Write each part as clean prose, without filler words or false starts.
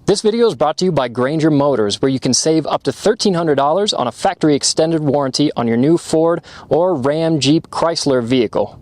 This video is brought to you by Granger Motors, where you can save up to $1,300 on a factory extended warranty on your new Ford or Ram, Jeep, Chrysler vehicle.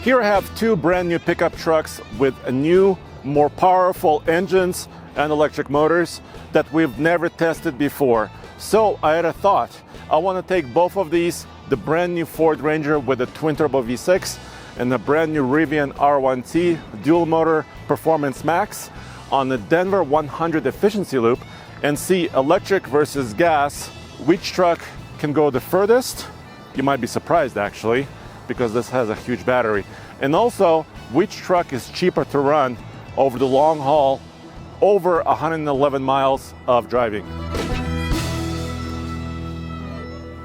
Here I have two brand new pickup trucks with a new, more powerful engines and electric motors that we've never tested before. So I had a thought. I want to take both of these, the brand new Ford Ranger with a twin turbo V6 and the brand new Rivian R1T dual motor Performance Max on the Denver 100 efficiency loop and see electric versus gas, which truck can go the furthest. You might be surprised actually, because this has a huge battery. And also, which truck is cheaper to run over the long haul, over 111 miles of driving.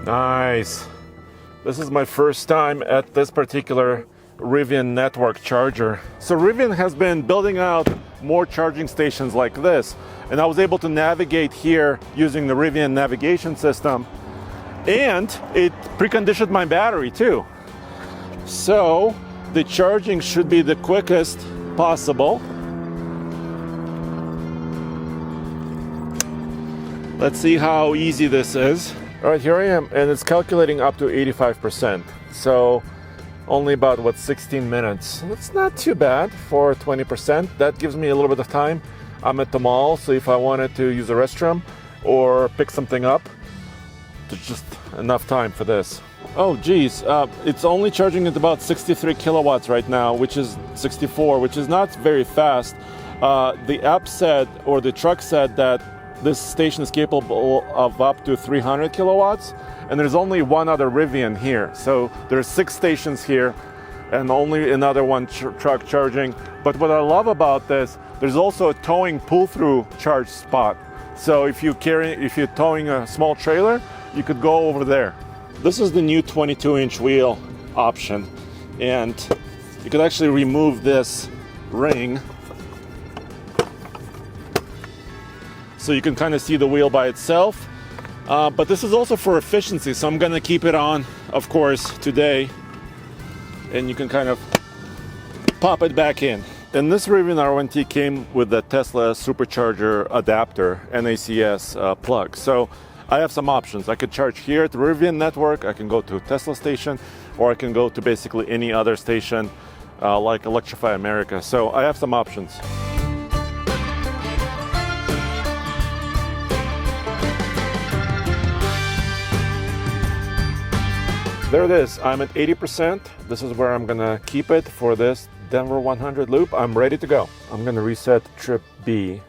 Nice. This is my first time at this particular Rivian network charger. So Rivian has been building out more charging stations like this, and I was able to navigate here using the Rivian navigation system, and it preconditioned my battery too. So the charging should be the quickest possible. Let's see how easy this is. All right, here I am, and it's calculating up to 85%. So only about, 16 minutes. It's not too bad for 20%. That gives me a little bit of time. I'm at the mall, so if I wanted to use a restroom or pick something up, there's just enough time for this. Oh geez, it's only charging at about 63 kilowatts right now, which is 64, which is not very fast. The app said, or the truck said, that this station is capable of up to 300 kilowatts, and there's only one other Rivian here. So there's 6 stations here and only another one truck charging. But what I love about this, there's also a towing pull-through charge spot. So if you're towing a small trailer, you could go over there. This is the new 22-inch wheel option, and you could actually remove this ring so you can kind of see the wheel by itself. But this is also for efficiency, so I'm going to keep it on, of course, today, and you can kind of pop it back in. And this Rivian R1T came with the Tesla supercharger adapter, NACS plug. So I have some options. I could charge here at the Rivian network, I can go to a Tesla station, or I can go to basically any other station like Electrify America. So I have some options. There it is. I'm at 80%. This is where I'm gonna keep it for this Denver 100 loop. I'm ready to go. I'm gonna reset trip B.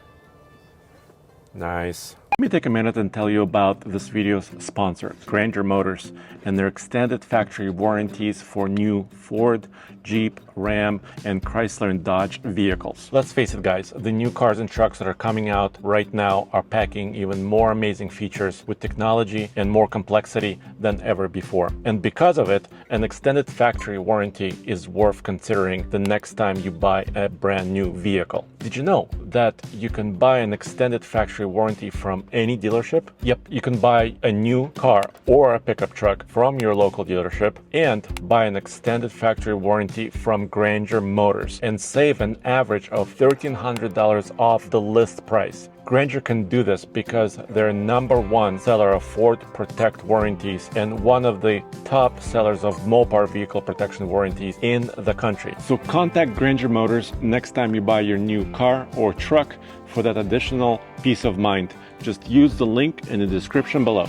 Nice. Let me take a minute and tell you about this video's sponsor, Granger Motors, and their extended factory warranties for new Ford, Jeep, Ram, and Chrysler and Dodge vehicles. Let's face it, guys, the new cars and trucks that are coming out right now are packing even more amazing features with technology and more complexity than ever before. And because of it, an extended factory warranty is worth considering the next time you buy a brand new vehicle. Did you know that you can buy an extended factory warranty from any dealership? Yep, you can buy a new car or a pickup truck from your local dealership and buy an extended factory warranty from Granger Motors and save an average of $1,300 off the list price. Granger can do this because they're #1 seller of Ford Protect warranties and one of the top sellers of Mopar vehicle protection warranties in the country. So contact Granger Motors next time you buy your new car or truck for that additional peace of mind. Just use the link in the description below.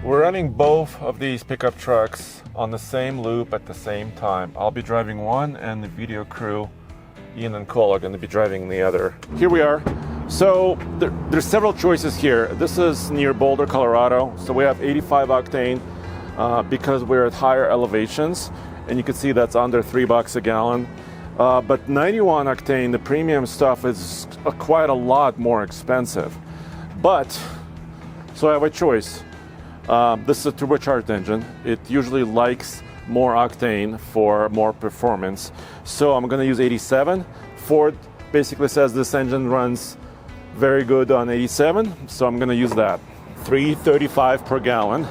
We're running both of these pickup trucks on the same loop at the same time. I'll be driving one, and the video crew, Ian and Cole, are going to be driving the other. Here we are. So there's several choices here. This is near Boulder, Colorado. So we have 85 octane because we're at higher elevations, and you can see that's under $3 a gallon. But 91 octane, the premium stuff, is quite a lot more expensive. But, so I have a choice. This is a turbocharged engine. It usually likes more octane for more performance. So I'm going to use 87. Ford basically says this engine runs very good on 87, so I'm gonna use that. 3.35 per gallon.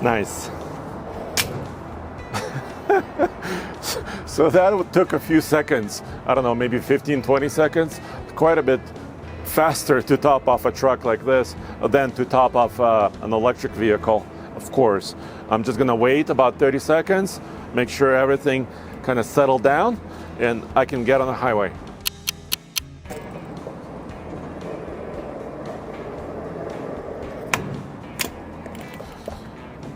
Nice. So that took a few seconds. I don't know, maybe 15, 20 seconds. Quite a bit faster to top off a truck like this than to top off an electric vehicle, of course. I'm just gonna wait about 30 seconds, make sure everything kind of settled down, and I can get on the highway.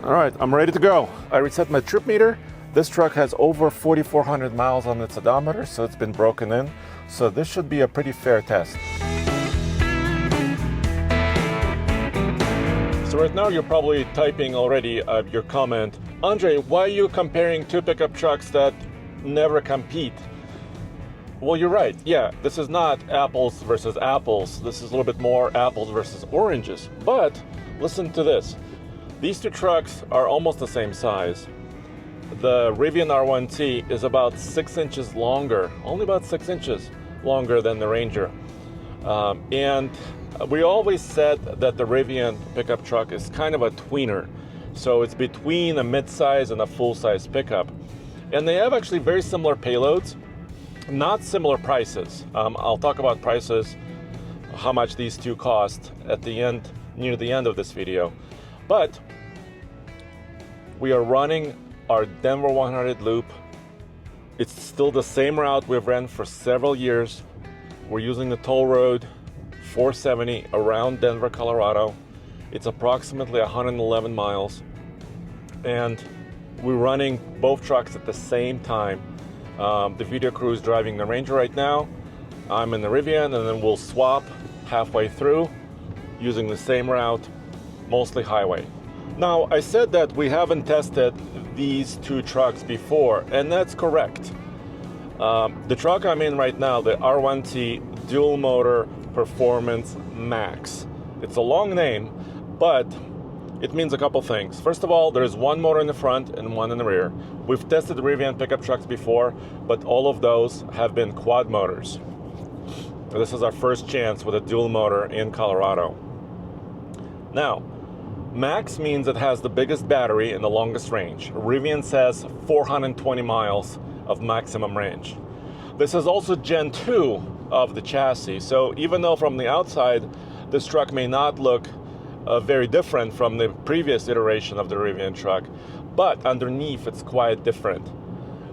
All right, I'm ready to go. I reset my trip meter. This truck has over 4,400 miles on its odometer, so it's been broken in. So this should be a pretty fair test. So right now you're probably typing already your comment, Andre, why are you comparing two pickup trucks that never compete? Well, you're right. Yeah, this is not apples versus apples. This is a little bit more apples versus oranges. But listen to this. These two trucks are almost the same size. The Rivian R1T is about 6 inches longer, only about 6 inches longer than the Ranger. And we always said that the Rivian pickup truck is kind of a tweener. So it's between a mid-size and a full-size pickup. And they have actually very similar payloads, not similar prices. I'll talk about prices, how much these two cost at the end, near the end of this video. But we are running our Denver 100 loop. It's still the same route we've ran for several years. We're using the toll road 470 around Denver, Colorado. It's approximately 111 miles. And we're running both trucks at the same time. The video crew is driving the Ranger right now. I'm in the Rivian, and then we'll swap halfway through using the same route, mostly highway. Now, I said that we haven't tested these two trucks before, and that's correct. The truck I'm in right now, the R1T Dual Motor Performance Max. It's a long name, but it means a couple things. First of all, there's one motor in the front and one in the rear. We've tested Rivian pickup trucks before, but all of those have been quad motors. This is our first chance with a dual motor in Colorado. Now, Max means it has the biggest battery and the longest range. Rivian says 420 miles of maximum range. This is also Gen 2 of the chassis, so even though from the outside this truck may not look very different from the previous iteration of the Rivian truck, but underneath it's quite different.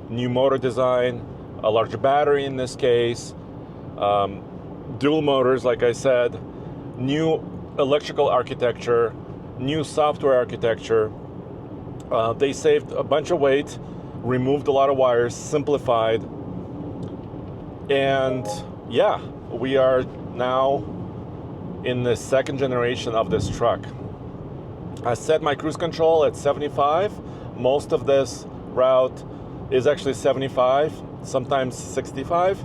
New motor design, a larger battery in this case, dual motors like I said, new electrical architecture, new software architecture. They saved a bunch of weight, removed a lot of wires, simplified, and yeah, we are now in the second generation of this truck. I set my cruise control at 75. Most of this route is actually 75, sometimes 65.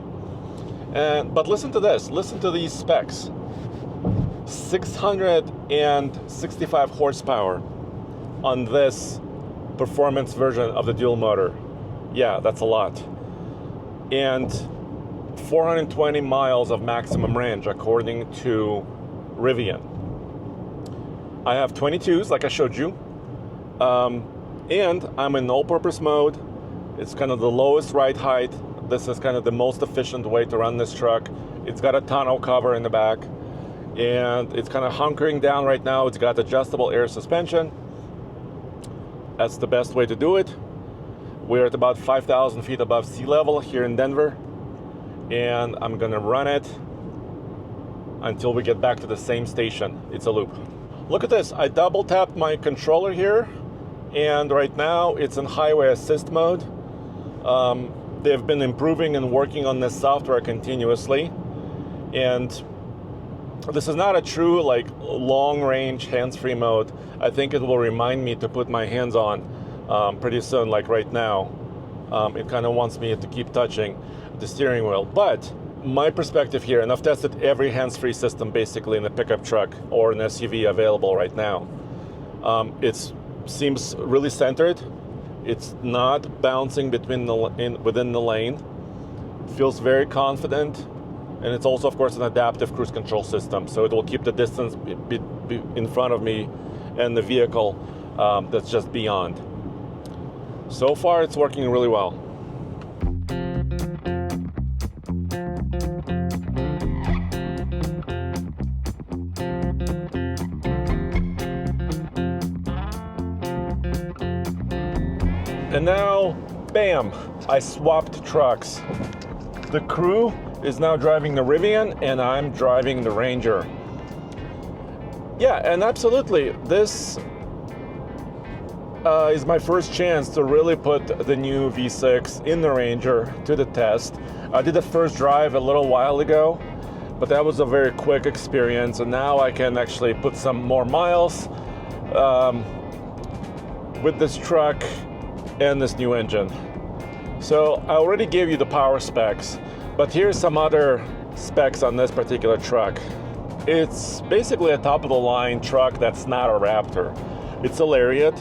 But listen to this, listen to these specs. 665 horsepower on this performance version of the dual motor. Yeah, that's a lot. And 420 miles of maximum range according to Rivian. I have 22s like I showed you. And I'm in all-purpose mode. It's kind of the lowest ride height. This is kind of the most efficient way to run this truck. It's got a tonneau cover in the back. And it's kind of hunkering down right now. It's got adjustable air suspension. That's the best way to do it. We're at about 5,000 feet above sea level here in Denver. And I'm gonna run it until we get back to the same station. It's a loop. Look at this, I double tapped my controller here, and right now it's in highway assist mode. They've been improving and working on this software continuously. And this is not a true like long range hands-free mode. I think it will remind me to put my hands on pretty soon, like right now. It kind of wants me to keep touching the steering wheel. But my perspective here, and I've tested every hands-free system basically in a pickup truck or an SUV available right now. It seems really centered. It's not bouncing between within the lane. Feels very confident, and it's also, of course, an adaptive cruise control system, so it will keep the distance in front of me and the vehicle that's just beyond. So far, it's working really well. And now, bam, I swapped trucks. The crew is now driving the Rivian and I'm driving the Ranger. Yeah, and absolutely, this is my first chance to really put the new V6 in the Ranger to the test. I did the first drive a little while ago, but that was a very quick experience, and now I can actually put some more miles with this truck and this new engine. So I already gave you the power specs, but here's some other specs on this particular truck. It's basically a top-of-the-line truck that's not a Raptor. It's a Lariat,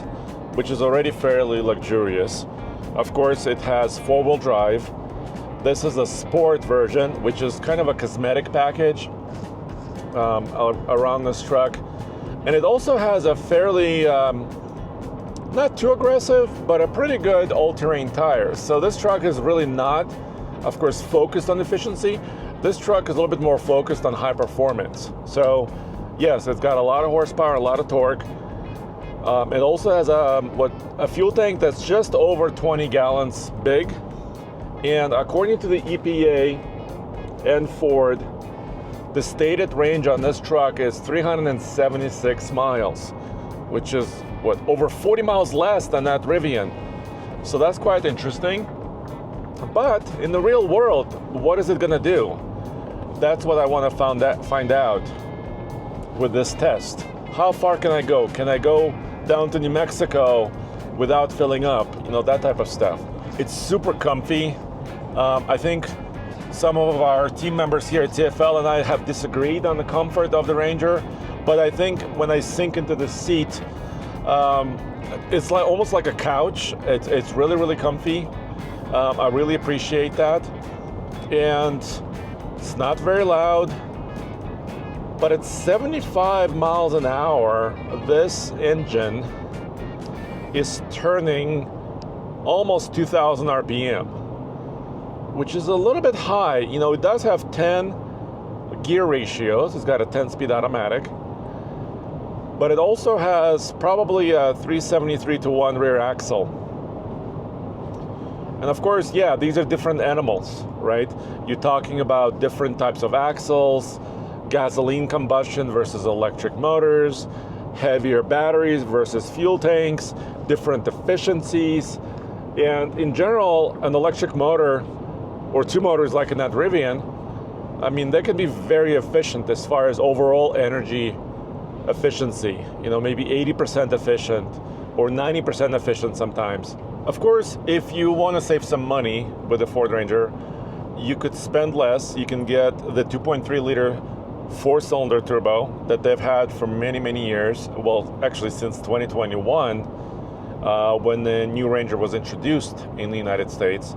which is already fairly luxurious. Of course, it has four-wheel drive. This is a sport version, which is kind of a cosmetic package around this truck. And it also has a fairly not too aggressive, but a pretty good all-terrain tire. So this truck is really not, of course, focused on efficiency. This truck is a little bit more focused on high performance. So yes, it's got a lot of horsepower, a lot of torque. It also has a fuel tank that's just over 20 gallons big. And according to the EPA and Ford, the stated range on this truck is 376 miles, which is over 40 miles less than that Rivian. So that's quite interesting. But in the real world, what is it gonna do? That's what I want to find out with this test. How far can I go? Can I go down to New Mexico without filling up? You know, that type of stuff. It's super comfy. I think some of our team members here at TFL and I have disagreed on the comfort of the Ranger, but I think when I sink into the seat, it's like almost like a couch. It's really, really comfy. I really appreciate that. And it's not very loud, but at 75 miles an hour, this engine is turning almost 2,000 RPM, which is a little bit high. You know, it does have 10 gear ratios. It's got a 10-speed automatic. But it also has probably a 373-to-1 rear axle. And of course, yeah, these are different animals, right? You're talking about different types of axles, gasoline combustion versus electric motors, heavier batteries versus fuel tanks, different efficiencies. And in general, an electric motor or two motors like in that Rivian, I mean, they can be very efficient as far as overall energy efficiency, you know, maybe 80% efficient or 90% efficient sometimes. Of course, if you want to save some money with the Ford Ranger, you could spend less. You can get the 2.3 liter four-cylinder turbo that they've had for many, many years. Well, actually since 2021, when the new Ranger was introduced in the United States.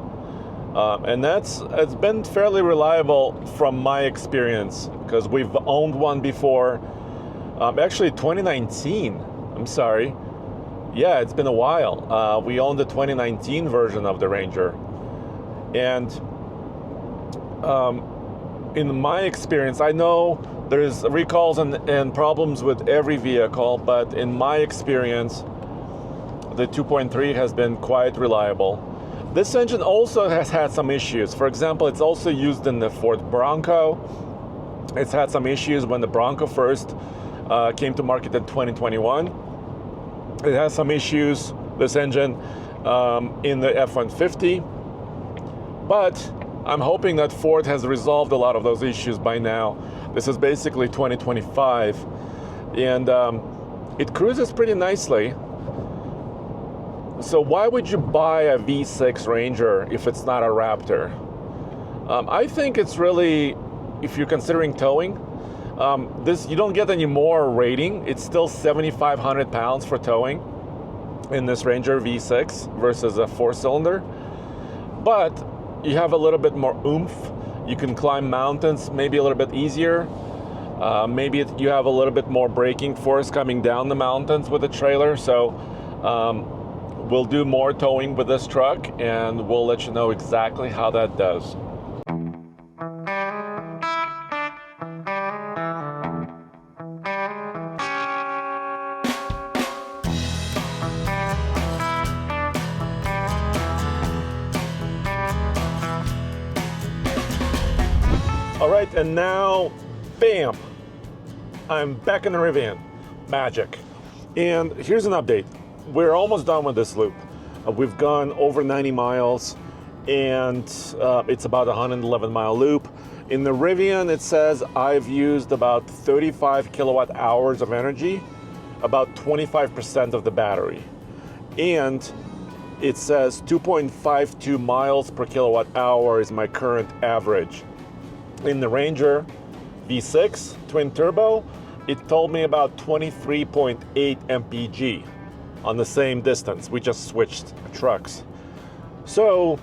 And it's been fairly reliable from my experience, because we've owned one before. Actually, 2019, I'm sorry. Yeah, it's been a while. We owned the 2019 version of the Ranger. And in my experience, I know there's recalls and problems with every vehicle, but in my experience, the 2.3 has been quite reliable. This engine also has had some issues. For example, it's also used in the Ford Bronco. It's had some issues when the Bronco first came to market in 2021. It has some issues, this engine, in the F-150. But I'm hoping that Ford has resolved a lot of those issues by now. This is basically 2025. And it cruises pretty nicely. So why would you buy a V6 Ranger if it's not a Raptor? I think it's really, if you're considering towing, you don't get any more rating. It's still 7,500 pounds for towing in this Ranger V6 versus a four-cylinder. But you have a little bit more oomph. You can climb mountains maybe a little bit easier. Maybe you have a little bit more braking force coming down the mountains with the trailer. So we'll do more towing with this truck, and we'll let you know exactly how that does. All right, and now, bam, I'm back in the Rivian. Magic. And here's an update. We're almost done with this loop. We've gone over 90 miles, and it's about a 111-mile loop. In the Rivian, it says I've used about 35 kilowatt hours of energy, about 25% of the battery. And it says 2.52 miles per kilowatt hour is my current average. In the Ranger V6 twin turbo, it told me about 23.8 MPG on the same distance. We just switched trucks. So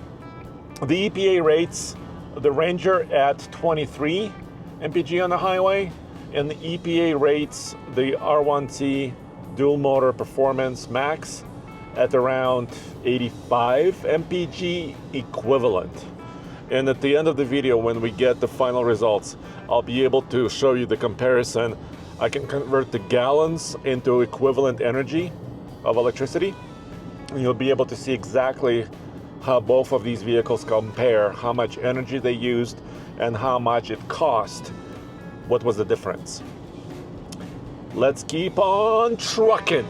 the EPA rates the Ranger at 23 MPG on the highway, and the EPA rates the R1T dual motor performance max at around 85 MPG equivalent. And at the end of the video, when we get the final results, I'll be able to show you the comparison. I can convert the gallons into equivalent energy of electricity, and you'll be able to see exactly how both of these vehicles compare, how much energy they used, and how much it cost. What was the difference? Let's keep on trucking.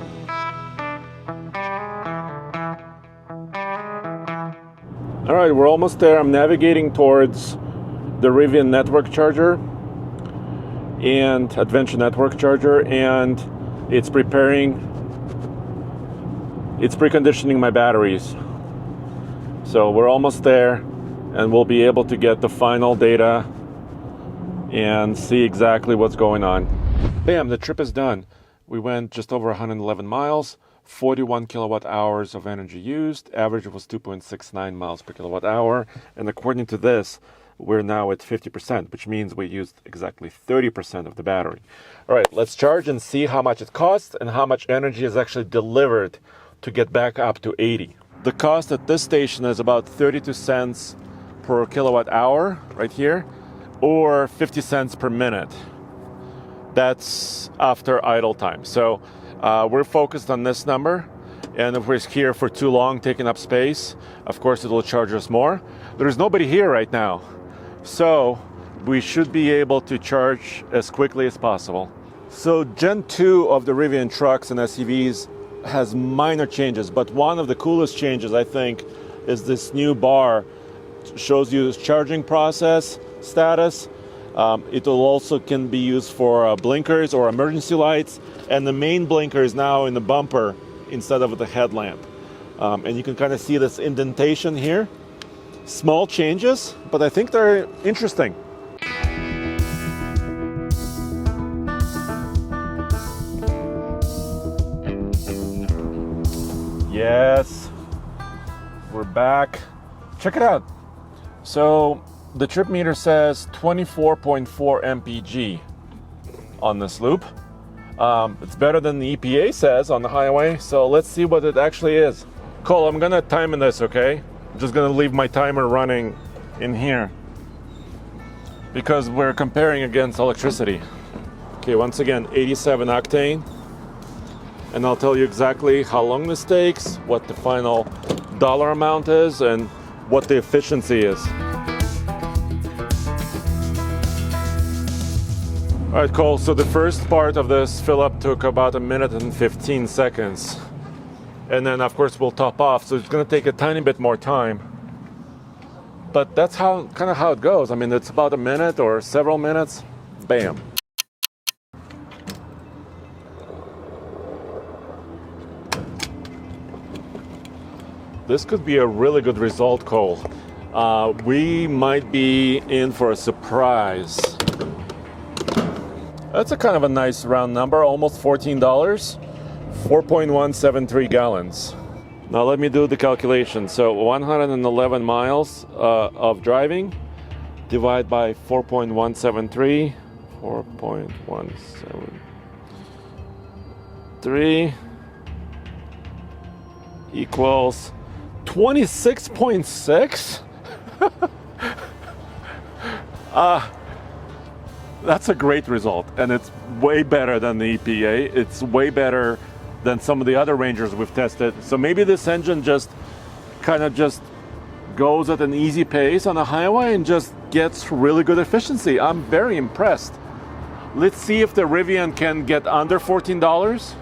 All right, we're almost there. I'm navigating towards the Rivian network charger and Adventure network charger, and it's preconditioning my batteries. So we're almost there, and we'll be able to get the final data and see exactly what's going on. Bam, the trip is done. We went just over 111 miles. 41 kilowatt hours of energy used. Average was 2.69 miles per kilowatt hour. And according to this, we're now at 50%, which means we used exactly 30% of the battery. All right, let's charge and see how much it costs and how much energy is actually delivered to get back up to 80. The cost at this station is about 32 cents per kilowatt hour right here, or 50 cents per minute. That's after idle time. So we're focused on this number, and if we're here for too long taking up space, of course it will charge us more. There's nobody here right now, so we should be able to charge as quickly as possible. So Gen 2 of the Rivian trucks and SUVs has minor changes, but one of the coolest changes, I think, is this new bar. It shows you charging process status. It will also can be used for blinkers or emergency lights, and the main blinker is now in the bumper instead of the headlamp. And you can kind of see this indentation here. Small changes, but I think they're interesting. Yes, we're back. Check it out. So the trip meter says 24.4 MPG on this loop. It's better than the EPA says on the highway, so let's see what it actually is. Cole, I'm gonna time in this, okay? I'm just gonna leave my timer running in here because we're comparing against electricity. Okay, once again, 87 octane. And I'll tell you exactly how long this takes, what the final dollar amount is, and what the efficiency is. All right, Cole, so the first part of this fill up took about 1 minute and 15 seconds. And then, of course, we'll top off, so it's gonna take a tiny bit more time. But that's kind of how it goes. I mean, it's about a minute or several minutes, bam. This could be a really good result, Cole. We might be in for a surprise. That's a kind of a nice round number, almost $14, 4.173 gallons. Now let me do the calculation. So 111 miles of driving, divide by 4.173, 4.173 equals 26.6. That's a great result, and it's way better than the EPA. It's way better than some of the other Rangers we've tested. So maybe this engine just kind of just goes at an easy pace on a highway and just gets really good efficiency. I'm very impressed. Let's see if the Rivian can get under $14,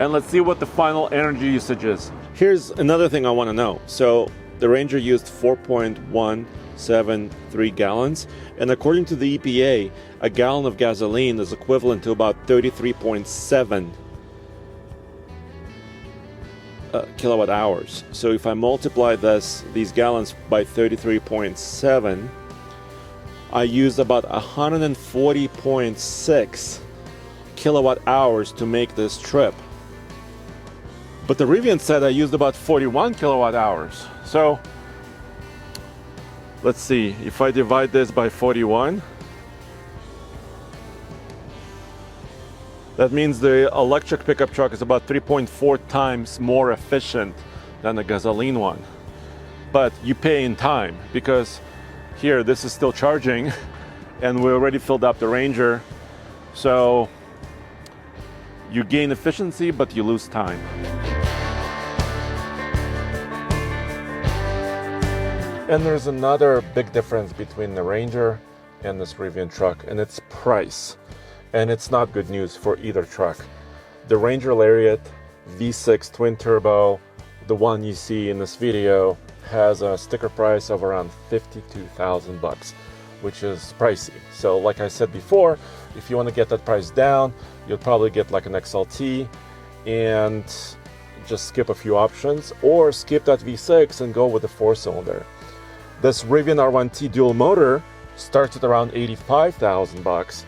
and let's see what the final energy usage is. Here's another thing I want to know. So the Ranger used 4.173 gallons, and according to the EPA, a gallon of gasoline is equivalent to about 33.7 kilowatt hours. So if I multiply these gallons by 33.7, I used about 140.6 kilowatt hours to make this trip. But the Rivian said I used about 41 kilowatt hours. So let's see, if I divide this by 41, that means the electric pickup truck is about 3.4 times more efficient than the gasoline one. But you pay in time, because here this is still charging and we already filled up the Ranger. So you gain efficiency, but you lose time. And there's another big difference between the Ranger and this Rivian truck, and it's price. And it's not good news for either truck. The Ranger Lariat V6 twin turbo, the one you see in this video, has a sticker price of around $52,000, which is pricey. So like I said before, if you want to get that price down, you'll probably get like an XLT and just skip a few options, or skip that V6 and go with the 4-cylinder. This Rivian R1T dual motor starts at around $85,000.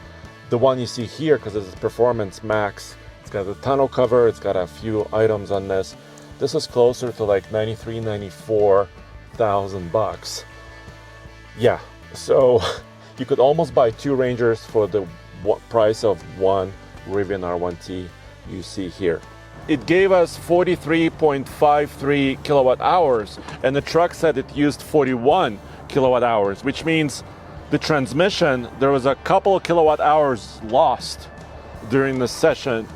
The one you see here, because it's Performance Max, it's got a tonneau cover, it's got a few items on this. This is closer to like $93,000, $94,000. Yeah, so you could almost buy two Rangers for the price of one Rivian R1T you see here. It gave us 43.53 kilowatt hours, and the truck said it used 41 kilowatt hours, which means the transmission, there was a couple of kilowatt hours lost during the session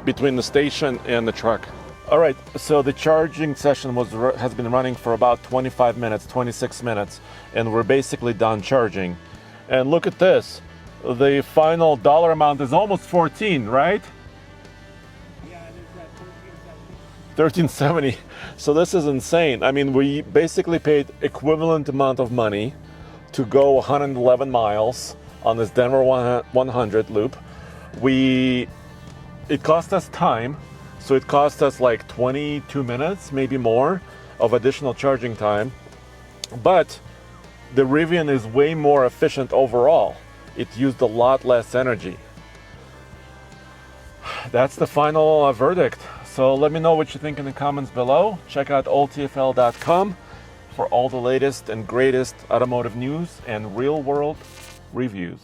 between the station and the truck. All right, so the charging session has been running for about 25 minutes, 26 minutes, and we're basically done charging. And look at this. The final dollar amount is almost 14, right? Yeah, there's that 1370. So this is insane. I mean, we basically paid equivalent amount of money to go 111 miles on this Denver 100 loop. It cost us time, so it cost us like 22 minutes, maybe more, of additional charging time. But the Rivian is way more efficient overall. It used a lot less energy. That's the final verdict. So let me know what you think in the comments below. Check out oldtfl.com for all the latest and greatest automotive news and real-world reviews.